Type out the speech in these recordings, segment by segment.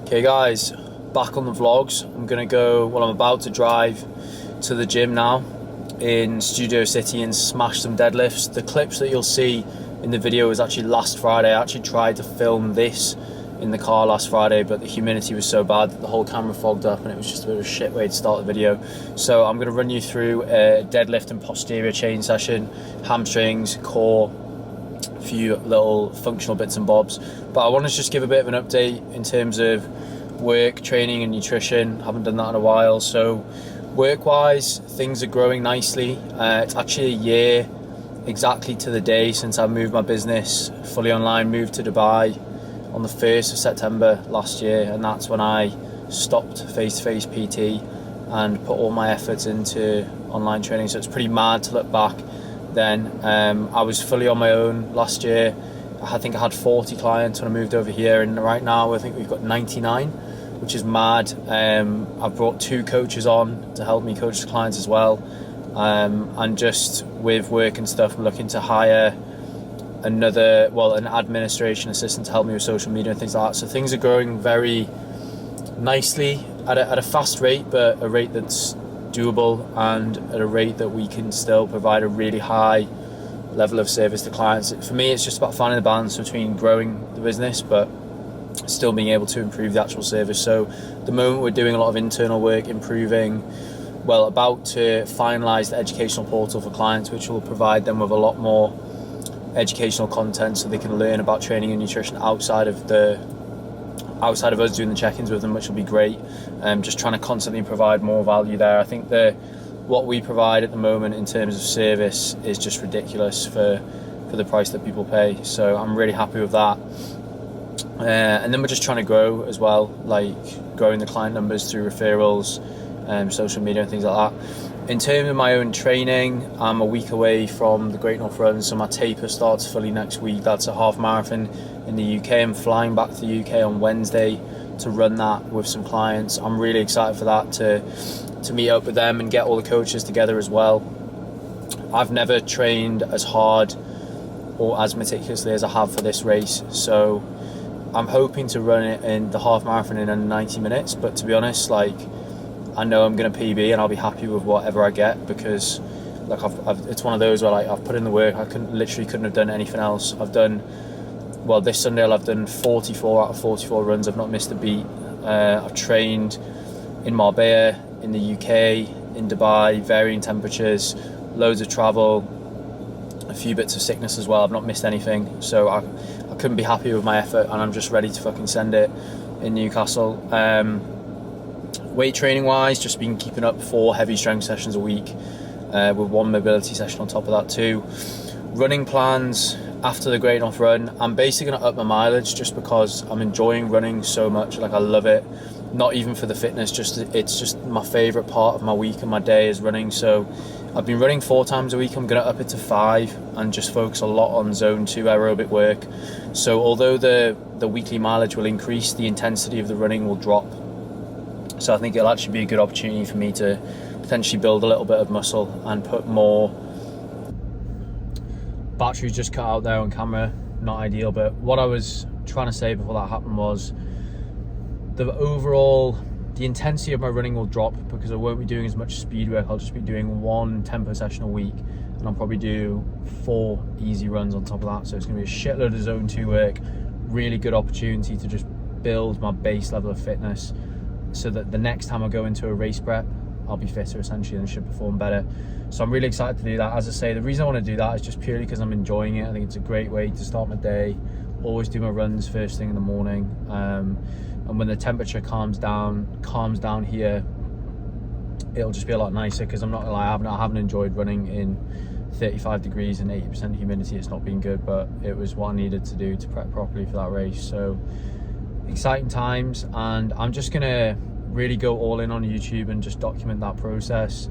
Okay guys, back on the vlogs. I'm about to drive to the gym now in Studio City and smash some deadlifts. The clips that you'll see in the video is actually last Friday. I actually tried to film this in the car last Friday, but the humidity was so bad that the whole camera fogged up and it was just a bit of a shit way to start the video. So I'm going to run you through a deadlift and posterior chain session, hamstrings, core, a few little functional bits and bobs. But I want to just give a bit of an update in terms of work, training and nutrition. I haven't done that in a while. So work wise, things are growing nicely. It's actually a year exactly to the day since I moved my business fully online, moved to Dubai on the 1st of September last year, and that's when I stopped face-to-face PT and put all my efforts into online training. So it's pretty mad to look back then. I was fully on my own last year. I think I had 40 clients when I moved over here, and right now I think we've got 99, which is mad. I've brought 2 coaches on to help me coach the clients as well, and just with work and stuff I'm looking to hire an administration assistant to help me with social media and things like that. So things are growing very nicely at a fast rate, but a rate that's doable and at a rate that we can still provide a really high level of service to clients. For me, it's just about finding the balance between growing the business but still being able to improve the actual service. So at the moment we're doing a lot of internal work, about to finalise the educational portal for clients, which will provide them with a lot more educational content so they can learn about training and nutrition outside of us doing the check-ins with them, which will be great. Just trying to constantly provide more value there. I think what we provide at the moment in terms of service is just ridiculous for the price that people pay. So I'm really happy with that. And then we're just trying to grow as well, like growing the client numbers through referrals, social media and things like that. In terms of my own training, I'm a week away from the Great North Run, so my taper starts fully next week. That's a half marathon in the UK. I'm flying back to the UK on Wednesday to run that with some clients. I'm really excited for that, to meet up with them and get all the coaches together as well. I've never trained as hard or as meticulously as I have for this race, so I'm hoping to run it in the half marathon in under 90 minutes, but to be honest, I know I'm going to PB and I'll be happy with whatever I get, because it's one of those where I've put in the work. I couldn't have done anything else. This Sunday I've done 44 out of 44 runs. I've not missed a beat. I've trained in Marbella, in the UK, in Dubai, varying temperatures, loads of travel, a few bits of sickness as well. I've not missed anything, so I couldn't be happy with my effort, and I'm just ready to fucking send it in Newcastle. Weight training wise, just been keeping up 4 heavy strength sessions a week, with 1 mobility session on top of that too. Running plans after the Great North Run, I'm basically going to up my mileage just because I'm enjoying running so much. I love it, not even for the fitness, it's just my favourite part of my week and my day is running. So I've been running 4 times a week. I'm going to up it to 5 and just focus a lot on zone 2 aerobic work. So although the weekly mileage will increase, the intensity of the running will drop. So I think it'll actually be a good opportunity for me to potentially build a little bit of muscle and put more. Batteries just cut out there on camera, not ideal, but what I was trying to say before that happened was the intensity of my running will drop because I won't be doing as much speed work. I'll just be doing 1 tempo session a week, and I'll probably do 4 easy runs on top of that. So it's going to be a shitload of zone 2 work, really good opportunity to just build my base level of fitness, so that the next time I go into a race prep, I'll be fitter essentially and should perform better. So I'm really excited to do that. As I say, the reason I want to do that is just purely because I'm enjoying it. I think it's a great way to start my day. Always do my runs first thing in the morning. And when the temperature calms down here, it'll just be a lot nicer, because I'm not gonna lie, I haven't enjoyed running in 35 degrees and 80% humidity. It's not been good, but it was what I needed to do to prep properly for that race. So exciting times, and I'm just gonna really go all in on YouTube and just document that process.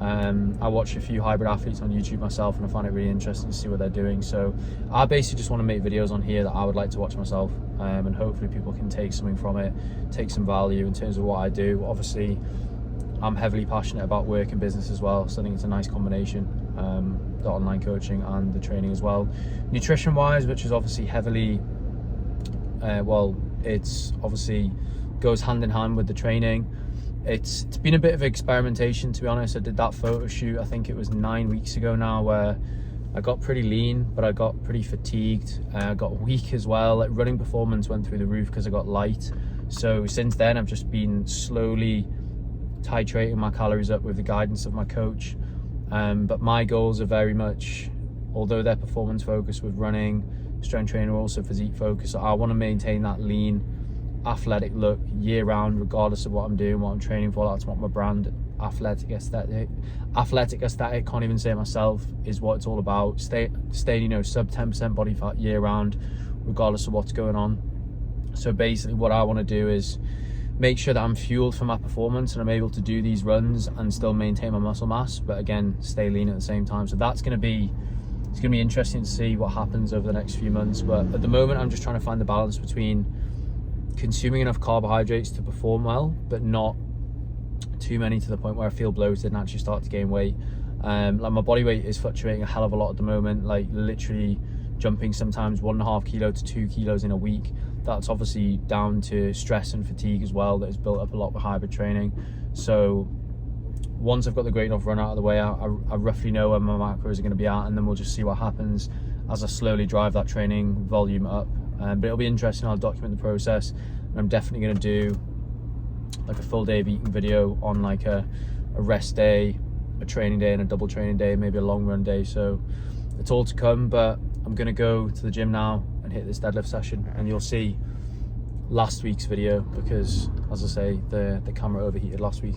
I watch a few hybrid athletes on YouTube myself, and I find it really interesting to see what they're doing. So I basically just want to make videos on here that I would like to watch myself, and hopefully people can take something from it, take some value in terms of what I do. Obviously I'm heavily passionate about work and business as well, so I think it's a nice combination, the online coaching and the training as well. Nutrition wise, which is obviously heavily it's obviously goes hand in hand with the training. It's been a bit of experimentation, to be honest. I did that photo shoot, I think it was 9 weeks ago now, where I got pretty lean, but I got pretty fatigued. I got weak as well. Like, running performance went through the roof because I got light. So since then, I've just been slowly titrating my calories up with the guidance of my coach. But my goals are very much, although they're performance focused with running, strength training, also physique focused. I want to maintain that lean, athletic look year round, regardless of what I'm doing, what I'm training for. That's what my brand, athletic aesthetic, can't even say it myself, is what it's all about. Stay sub 10% body fat year round, regardless of what's going on. So basically what I want to do is make sure that I'm fueled for my performance and I'm able to do these runs and still maintain my muscle mass, but again, stay lean at the same time. So it's going to be interesting to see what happens over the next few months. But at the moment, I'm just trying to find the balance between consuming enough carbohydrates to perform well, but not too many to the point where I feel bloated and actually start to gain weight. Like, my body weight is fluctuating a hell of a lot at the moment, like literally jumping sometimes 1.5 kilo to 2 kilos in a week. That's obviously down to stress and fatigue as well, that has built up a lot with hybrid training. So once I've got the great enough run out of the way, I roughly know where my macros are going to be at, and then we'll just see what happens as I slowly drive that training volume up. But it'll be interesting. I'll document the process, and I'm definitely going to do like a full day of eating video on like a rest day, a training day, and a double training day, maybe a long run day. So it's all to come, but I'm going to go to the gym now and hit this deadlift session, and you'll see last week's video because, as I say, the camera overheated last week.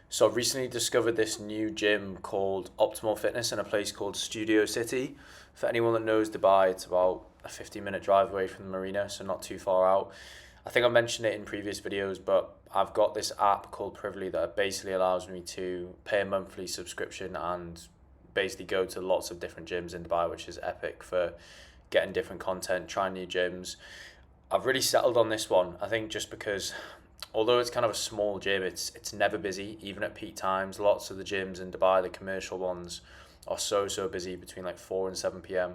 So I've recently discovered this new gym called Optimal Fitness in a place called Studio City. For anyone that knows Dubai, it's about a 15-minute drive away from the marina, so not too far out. I think I mentioned it in previous videos, but I've got this app called Privily that basically allows me to pay a monthly subscription and basically go to lots of different gyms in Dubai, which is epic for getting different content, trying new gyms. I've really settled on this one, I think, just because although it's kind of a small gym, it's never busy, even at peak times. Lots of the gyms in Dubai, the commercial ones, are so busy between like 4 and 7 p.m.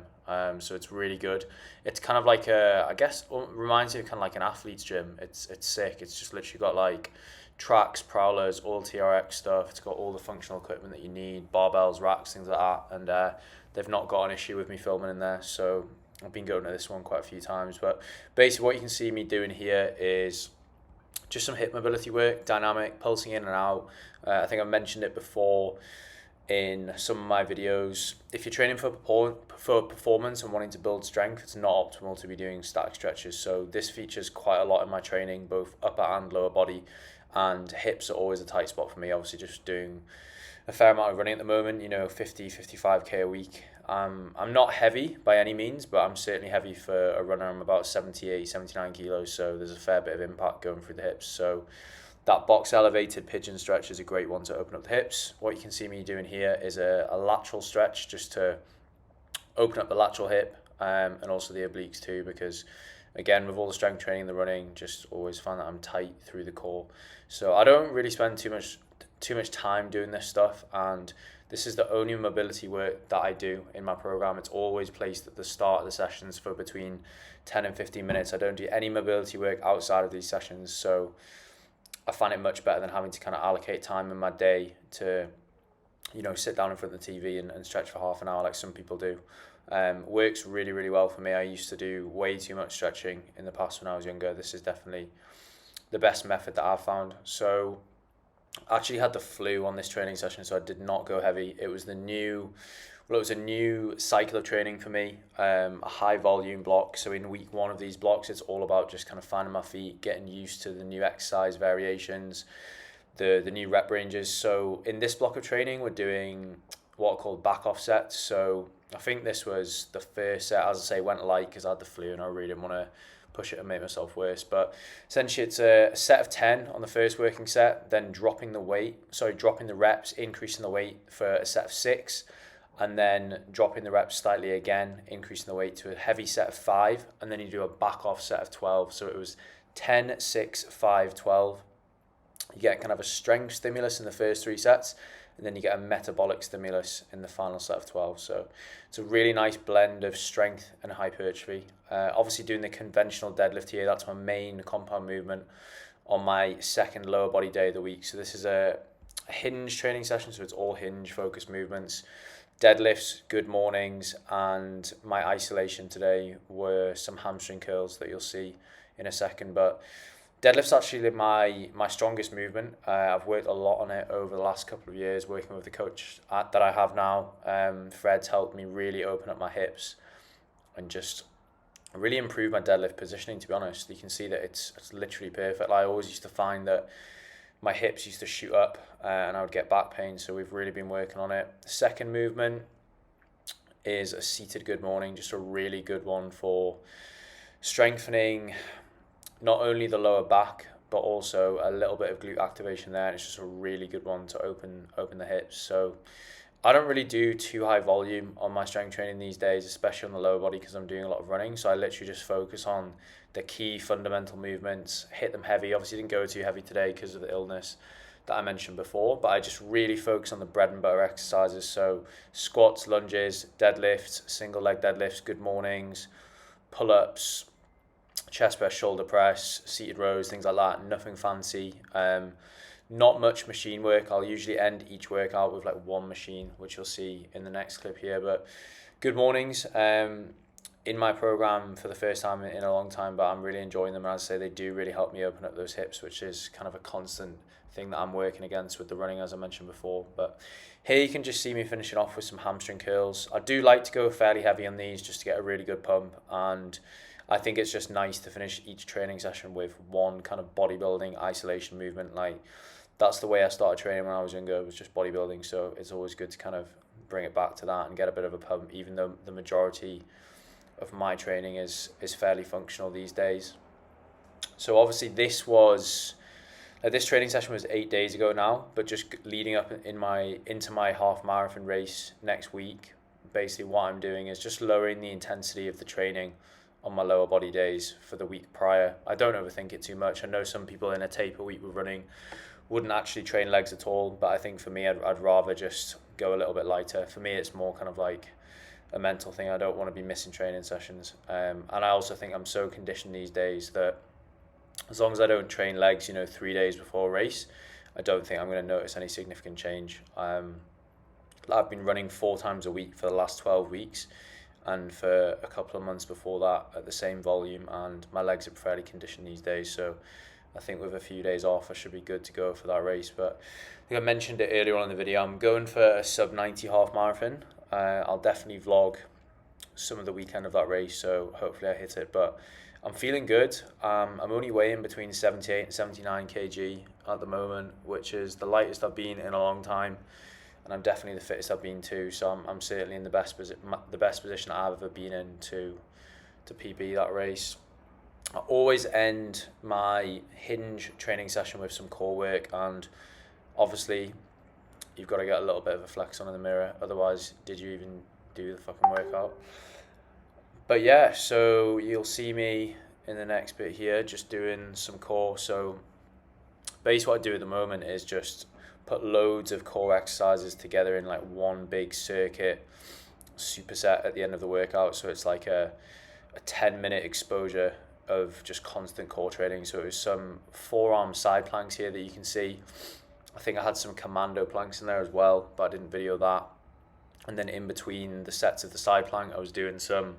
So it's really good. It's kind of like I guess reminds me of kind of like an athlete's gym. It's sick. It's just literally got like tracks, prowlers, all TRX stuff. It's got all the functional equipment that you need, barbells, racks, things like that. And they've not got an issue with me filming in there. So I've been going to this one quite a few times. But basically what you can see me doing here is just some hip mobility work, dynamic, pulsing in and out. I think I mentioned it before in some of my videos. If you're training for performance and wanting to build strength, it's not optimal to be doing static stretches. So this features quite a lot in my training, both upper and lower body, and hips are always a tight spot for me. Obviously just doing a fair amount of running at the moment, 50, 55k a week. I'm not heavy by any means, but I'm certainly heavy for a runner. I'm about 78, 79 kilos, so there's a fair bit of impact going through the hips. So that box elevated pigeon stretch is a great one to open up the hips. What you can see me doing here is a lateral stretch just to open up the lateral hip, and also the obliques too, because again, with all the strength training and the running, just always find that I'm tight through the core. So I don't really spend too much time doing this stuff, and this is the only mobility work that I do in my program. It's always placed at the start of the sessions for between 10 and 15 minutes. I don't do any mobility work outside of these sessions, so I find it much better than having to kind of allocate time in my day to, sit down in front of the TV and stretch for half an hour like some people do. Works really, really well for me. I used to do way too much stretching in the past when I was younger. This is definitely the best method that I've found. So I actually had the flu on this training session, so I did not go heavy. It was a new cycle of training for me, a high volume block. So in week 1 of these blocks, it's all about just kind of finding my feet, getting used to the new exercise variations, the new rep ranges. So in this block of training, we're doing what are called back off sets. So I think this was the first set, as I say, went light because I had the flu and I really didn't want to push it and make myself worse. But essentially it's a set of 10 on the first working set, then dropping the reps, increasing the weight for a set of 6, and then dropping the reps slightly again, increasing the weight to a heavy set of 5, and then you do a back off set of 12. So it was 10, 6, 5, 12. You get kind of a strength stimulus in the first 3 sets, and then you get a metabolic stimulus in the final set of 12. So it's a really nice blend of strength and hypertrophy. Obviously doing the conventional deadlift here, that's my main compound movement on my second lower body day of the week. So this is a hinge training session, so it's all hinge focused movements. Deadlifts, good mornings, and my isolation today were some hamstring curls that you'll see in a second. But deadlift's actually my strongest movement. I've worked a lot on it over the last couple of years, working with the coach that I have now. Fred's helped me really open up my hips and just really improve my deadlift positioning, to be honest. You can see that it's literally perfect. I always used to find that my hips used to shoot up and I would get back pain, so we've really been working on it. The second movement is a seated good morning, just a really good one for strengthening not only the lower back, but also a little bit of glute activation there. And it's just a really good one to open the hips. So I don't really do too high volume on my strength training these days, especially on the lower body, because I'm doing a lot of running. So I literally just focus on the key fundamental movements, hit them heavy. Obviously didn't go too heavy today because of the illness that I mentioned before, but I just really focus on the bread and butter exercises. So squats, lunges, deadlifts, single leg deadlifts, good mornings, pull-ups, chest press, shoulder press, seated rows, things like that. Nothing fancy. Not much machine work. I'll usually end each workout with like one machine, which you'll see in the next clip here. But good mornings in my program for the first time in a long time, but I'm really enjoying them. And as I say, they do really help me open up those hips, which is kind of a constant thing that I'm working against with the running, as I mentioned before. But here you can just see me finishing off with some hamstring curls. I do like to go fairly heavy on these just to get a really good pump, and I think it's just nice to finish each training session with one kind of bodybuilding isolation movement. Like, that's the way I started training when I was younger, was just bodybuilding. So it's always good to kind of bring it back to that and get a bit of a pump, even though the majority of my training is fairly functional these days. So obviously this training session was 8 days ago now, but just leading up into my half marathon race next week, basically what I'm doing is just lowering the intensity of the training on my lower body days for the week prior. I don't overthink it too much. I know some people in a taper week with running wouldn't actually train legs at all, but I think for me, I'd rather just go a little bit lighter. For me, it's more kind of like a mental thing. I don't want to be missing training sessions. And I also think I'm so conditioned these days that as long as I don't train legs, 3 days before a race, I don't think I'm going to notice any significant change. I've been running 4 times a week for the last 12 weeks, and for a couple of months before that at the same volume, and my legs are fairly conditioned these days, so I think with a few days off I should be good to go for that race. But I think I mentioned it earlier on in the video, I'm going for a sub 90 half marathon. I'll definitely vlog some of the weekend of that race, so hopefully I hit it, but I'm feeling good. I'm only weighing between 78 and 79 kg at the moment, which is the lightest I've been in a long time, and I'm definitely the fittest I've been too. So I'm certainly in the best position I've ever been in to PB that race. I always end my hinge training session with some core work, and obviously you've got to get a little bit of a flex on in the mirror, otherwise did you even do the fucking workout? But yeah, so you'll see me in the next bit here just doing some core. So basically what I do at the moment is just put loads of core exercises together in like one big circuit superset at the end of the workout. So it's like a 10-minute exposure of just constant core training. So it was some forearm side planks here that you can see. I think I had some commando planks in there as well, but I didn't video that. And then in between the sets of the side plank, I was doing some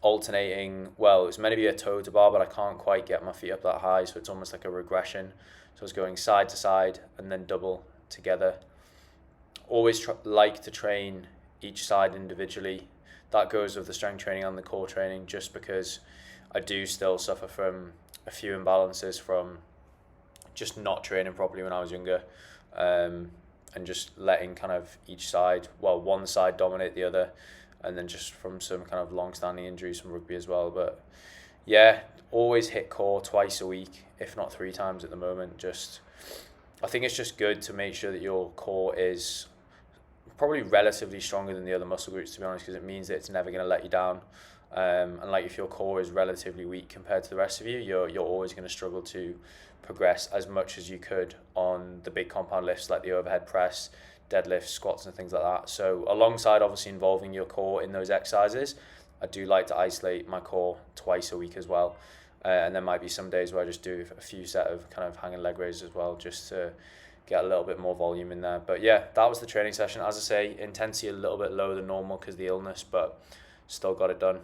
alternating, well, it was meant to be a toe to bar, but I can't quite get my feet up that high, so it's almost like a regression. So I was going side to side and then double together. Always like to train each side individually. That goes with the strength training and the core training, just because I do still suffer from a few imbalances from just not training properly when I was younger, and just letting kind of each side, well, one side dominate the other, and then just from some kind of long-standing injuries from rugby as well. But yeah, always hit core twice a week, if not 3 times at the moment. I think it's just good to make sure that your core is probably relatively stronger than the other muscle groups, to be honest, because it means that it's never going to let you down. And like if your core is relatively weak compared to the rest of you, you're always going to struggle to progress as much as you could on the big compound lifts like the overhead press, deadlifts, squats, and things like that. So alongside obviously involving your core in those exercises, I do like to isolate my core twice a week as well. And there might be some days where I just do a few set of kind of hanging leg raises as well, just to get a little bit more volume in there. But yeah, that was the training session. As I say, intensity a little bit lower than normal because of the illness, but still got it done.